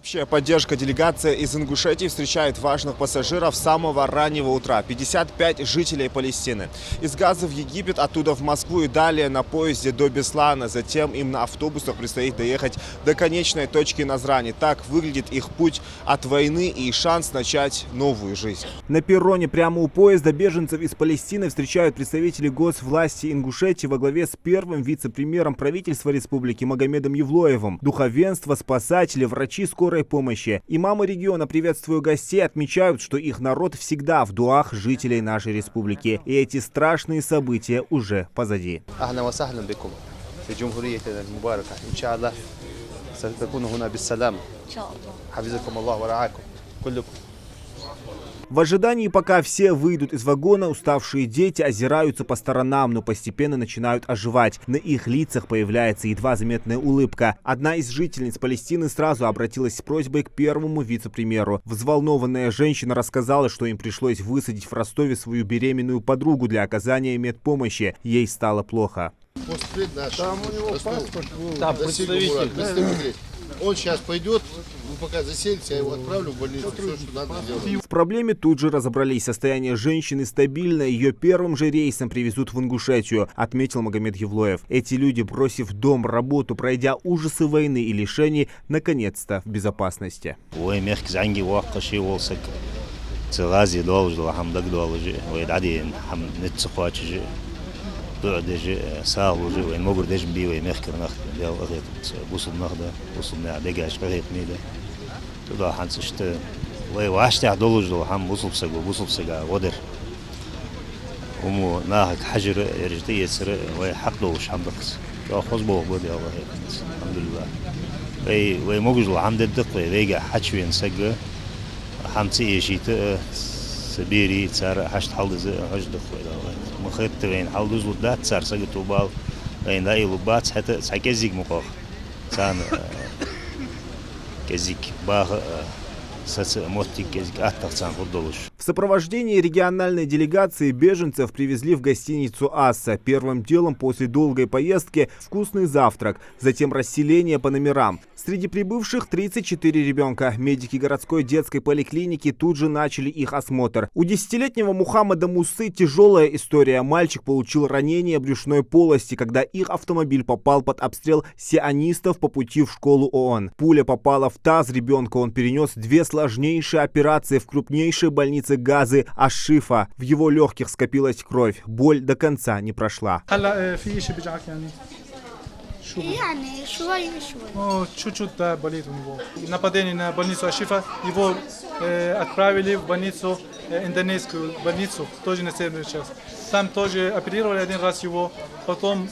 Общая поддержка. Делегация из Ингушетии встречает важных пассажиров с самого раннего утра. 55 жителей Палестины. Из Газы в Египет, оттуда в Москву и далее на поезде до Беслана. Затем им на автобусах предстоит доехать до конечной точки Назрани. Так выглядит их путь от войны и шанс начать новую жизнь. На перроне прямо у поезда беженцев из Палестины встречают представители госвласти Ингушетии во главе с первым вице-премьером правительства республики Магомедом Евлоевым. Духовенство, спасатели, врачи скорой помощи. Имамы региона, приветствуя гостей, отмечают, что их народ всегда в дуах жителей нашей республики. И эти страшные события уже позади. В ожидании, пока все выйдут из вагона, уставшие дети озираются по сторонам, но постепенно начинают оживать. На их лицах появляется едва заметная улыбка. Одна из жительниц Палестины сразу обратилась с просьбой к первому вице-премьеру. Взволнованная женщина рассказала, что им пришлось высадить в Ростове свою беременную подругу для оказания медпомощи. Ей стало плохо. Там у него паспорт был. Там представитель. Он сейчас пойдет, пока заселится, я его отправлю в больницу. Все, что надо сделать. В проблеме тут же разобрались. Состояние женщины стабильное. Ее первым же рейсом привезут в Ингушетию, отметил Магомед Евлоев. Эти люди, бросив дом, работу, пройдя ужасы войны и лишений, наконец-то в безопасности. دج ساعة وجي وين مقر دج بي وين مخكر نخ ديال أغيط بوصل نخدا بوصل نع دجاج أغيط ميدا تدا حنس شت وعشت عدولج دو هم بوصل سجا ودر ومو ناهك حجر رجتي يسر وحق دوش هم دقس خذ بوه بدي الله الحمد لله وي مقر دو هم ددق ويجا حشوين سجا هم تي شيت سبيري صار حشت حلز هجد خويدا مخيط وين حلز ودات صار سجت وبال وين لا يلبات حتى سكزيك مقاخ سان كزيك باغ В сопровождении региональной делегации беженцев привезли в гостиницу «Асса». Первым делом после долгой поездки вкусный завтрак, затем расселение по номерам. Среди прибывших 34 ребенка. Медики городской детской поликлиники тут же начали их осмотр. У 10-летнего Мухаммада Мусы тяжелая история. Мальчик получил ранение брюшной полости, когда их автомобиль попал под обстрел сионистов по пути в школу ООН. Пуля попала в таз ребенка, он перенес 2 сложнейшие операции в крупнейшей больнице Газы Аш-Шифа. В его легких скопилась кровь. Боль до конца не прошла. يعني شوي чуть-чуть да, болит у него. Нападение на больницу Аш-Шифа, его отправили в больницу, индонезийскую больницу, тоже на северную часть. Там тоже оперировали один раз его, потом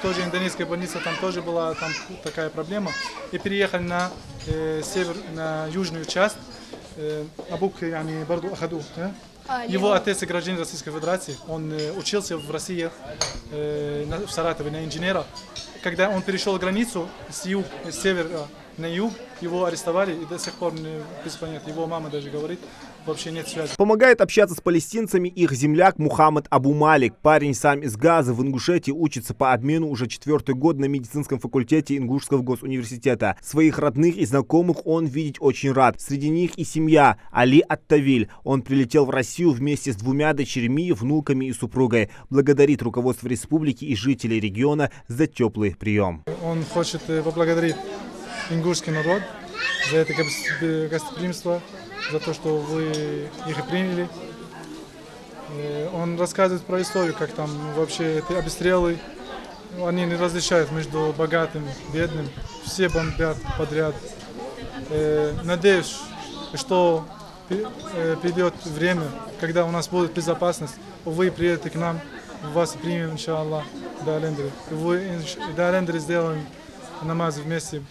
тоже индонезийская больница, там тоже была там такая проблема. И переехали на север, на южную часть. Абук, يعني برضو أخذوه. Его отец гражданин Российской Федерации, он учился в России, в Саратове, на инженера. Когда он перешел границу с севера на юг, его арестовали и до сих пор без понятия. Его мама даже говорит, вообще нет связи. Помогает общаться с палестинцами их земляк Мухаммад Абу Малик. Парень сам из Газы, в Ингушетии учится по обмену уже 4-й год на медицинском факультете Ингушского госуниверситета. Своих родных и знакомых он видеть очень рад. Среди них и семья Али Ат-Тавиль. Он прилетел в Россию вместе с 2 дочерьми, внуками и супругой. Благодарит руководство республики и жителей региона за теплый прием. Он хочет поблагодарить ингушский народ за это гостеприимство, за то, что вы их приняли. Он рассказывает про историю, как там вообще эти обстрелы, они не различают между богатым и бедным, все бомбят подряд. Надеюсь, что придет время, когда у нас будет безопасность, вы приедете к нам, вас примем, иншаллах, до Алендри. До Алендри сделаем намаз вместе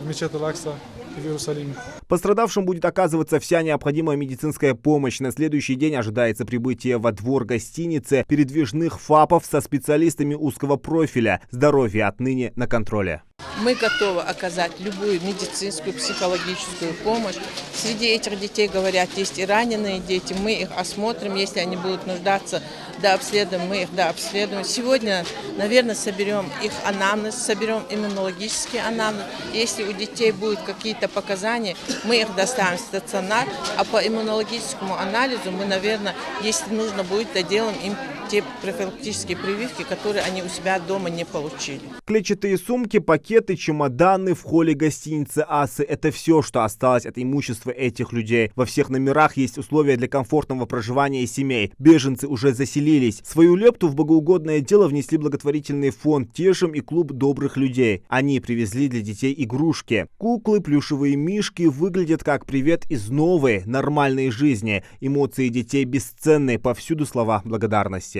в мечети Аль-Акса в Иерусалиме. Пострадавшим будет оказываться вся необходимая медицинская помощь. На следующий день ожидается прибытие во двор гостиницы передвижных ФАПов со специалистами узкого профиля. Здоровье отныне на контроле. Мы готовы оказать любую медицинскую, психологическую помощь. Среди этих детей, говорят, есть и раненые дети. Мы их осмотрим, если они будут нуждаться дообследуем, мы их дообследуем. Сегодня, наверное, соберем их анамнез, соберем иммунологический анамнез. Если у детей будут какие-то показания, мы их доставим в стационар, а по иммунологическому анализу мы, наверное, если нужно будет, доделаем им те профилактические прививки, которые они у себя дома не получили. Клетчатые сумки, пакеты, чемоданы в холле гостиницы «Асы» – это все, что осталось от имущества этих людей. Во всех номерах есть условия для комфортного проживания семей. Беженцы уже заселились. Свою лепту в богоугодное дело внесли благотворительный фонд «Тешим» и клуб добрых людей. Они привезли для детей игрушки. Куклы, плюшевые мишки выглядят как привет из новой, нормальной жизни. Эмоции детей бесценны, повсюду слова благодарности.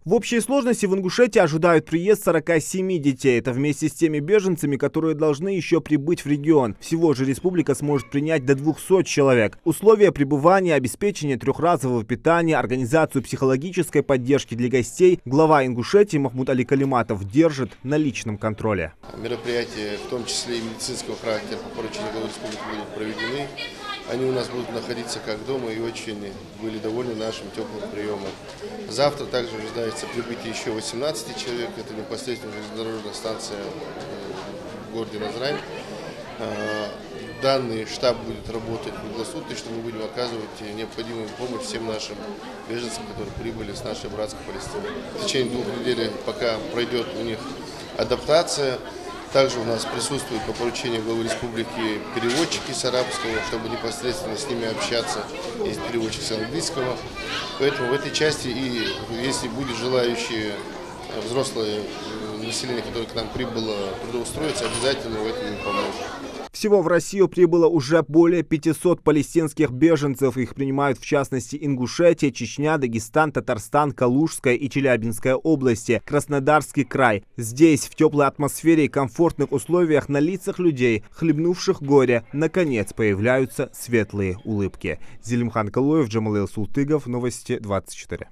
В общей сложности в Ингушетии ожидают приезд 47 детей. Это вместе с теми беженцами, которые должны еще прибыть в регион. Всего же республика сможет принять до 200 человек. Условия пребывания, обеспечение трехразового питания, организацию психологической поддержки для гостей глава Ингушетии Махмуд Али Калиматов держит на личном контроле. Мероприятия, в том числе и медицинского характера, по поручению главы республики будут проведены. Они у нас будут находиться как дома и очень были довольны нашим теплым приемом. Завтра также ожидается прибытие еще 18 человек. Это непосредственно железнодорожная станция в городе Назрань. Данный штаб будет работать круглосуточно. Мы будем оказывать необходимую помощь всем нашим беженцам, которые прибыли с нашей братской Палестины. В течение 2 недель, пока пройдет у них адаптация, также у нас присутствуют по поручению главы республики переводчики с арабского, чтобы непосредственно с ними общаться. Есть переводчик с английского. Поэтому в этой части, и если будет желающие взрослое население, которое к нам прибыло, трудоустроиться, обязательно в этом им поможем. Всего в Россию прибыло уже более 500 палестинских беженцев. Их принимают в частности Ингушетия, Чечня, Дагестан, Татарстан, Калужская и Челябинская области, Краснодарский край. Здесь, в теплой атмосфере и комфортных условиях, на лицах людей, хлебнувших горе, наконец появляются светлые улыбки. Зелимхан Калуев, Джамалил Султыгов, Новости 24.